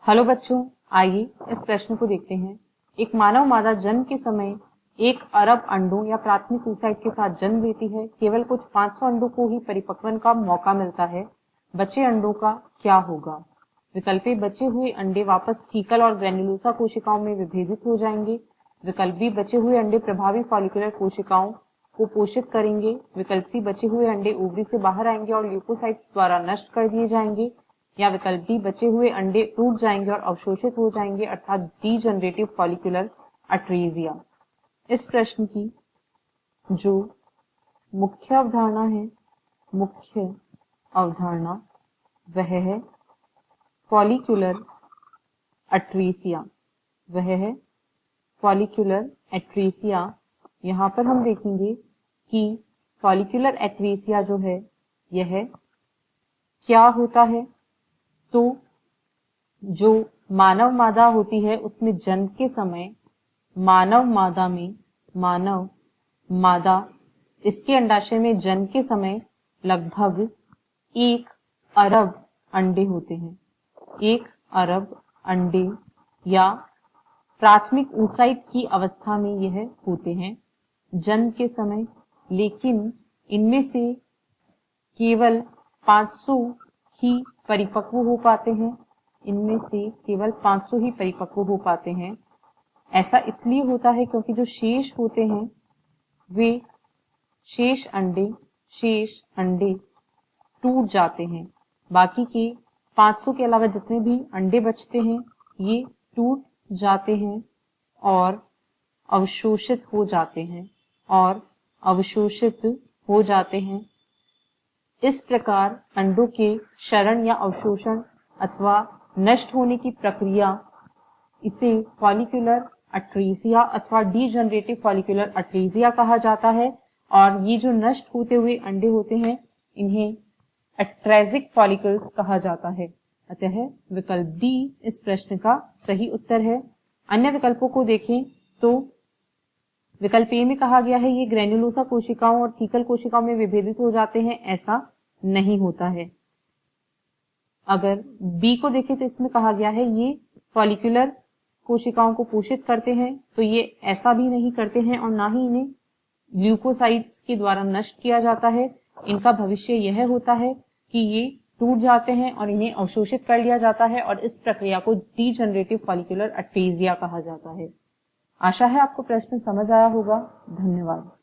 Hello बच्चों, आइए इस प्रश्न को देखते हैं। एक मानव मादा जन्म के समय 1 अरब अंडों या प्राथमिक oocyte के साथ जन्म लेती है। केवल कुछ 500 अंडों को ही परिपक्वन का मौका मिलता है। बचे अंडों का क्या होगा? विकल्प ए, बचे हुए अंडे वापस थीकल और ग्रेन्युलोसा कोशिकाओं में विभेदित हो जाएंगे। विकल्प बी, बचे हुए अंडे प्रभावी फॉलिकुलर कोशिकाओं को पोषित करेंगे। विकल्प सी, बचे हुए अंडे ओवरी से बाहर आएंगे और ल्यूकोसाइट्स द्वारा नष्ट कर दिए जाएंगे। या विकल्प डी, बचे हुए अंडे टूट जाएंगे और अवशोषित हो जाएंगे, अर्थात डीजनरेटिव फॉलिकुलर अट्रेजिया। इस प्रश्न की जो मुख्य अवधारणा है, मुख्य अवधारणा वह है फॉलिकुलर अट्रेसिया। वह है फॉलिकुलर एट्रेसिया। यहाँ पर हम देखेंगे कि फॉलिकुलर एट्रेसिया जो है यह क्या होता है। तो जो मानव मादा होती है उसमें जन्म के समय मानव मादा इसके अंडाशय में जन्म के समय लगभग 1 अरब अंडे होते हैं। 1 अरब अंडे या प्राथमिक oocyte की अवस्था में यह होते हैं जन्म के समय, लेकिन इनमें से केवल 500 ही परिपक्व हो पाते हैं। इनमें से केवल 500 ही परिपक्व हो पाते हैं। ऐसा इसलिए होता है क्योंकि जो शेष होते हैं वे शेष अंडे टूट जाते हैं। बाकी के 500 के अलावा जितने भी अंडे बचते हैं ये टूट जाते हैं और अवशोषित हो जाते हैं इस प्रकार अंडों के क्षरण या अवशोषण अथवा नष्ट होने की प्रक्रिया इसे फॉलिकुलर अट्रेसिया अथवा डीजनरेटिव फॉलिकुलर अट्रेसिया कहा जाता है। और ये जो नष्ट होते हुए अंडे होते हैं इन्हें अट्रेजिक फॉलिकल्स कहा जाता है। अतः विकल्प डी इस प्रश्न का सही उत्तर है। अन्य विकल्पों को देखें तो विकल्प ए में कहा गया है ये ग्रेन्युलोसा कोशिकाओं और थीकल कोशिकाओं में विभेदित हो जाते हैं। ऐसा नहीं होता है। अगर बी को देखें तो इसमें कहा गया है ये फॉलिकुलर कोशिकाओं को पोषित करते हैं, तो ये ऐसा भी नहीं करते हैं और ना ही इन्हें ल्यूकोसाइट्स के द्वारा नष्ट किया जाता है। इनका भविष्य यह होता है कि ये टूट जाते हैं और इन्हें अवशोषित कर लिया जाता है और इस प्रक्रिया को डीजनरेटिव फॉलिकुलर अट्रेसिया कहा जाता है। आशा है आपको प्रश्न समझ आया होगा। धन्यवाद।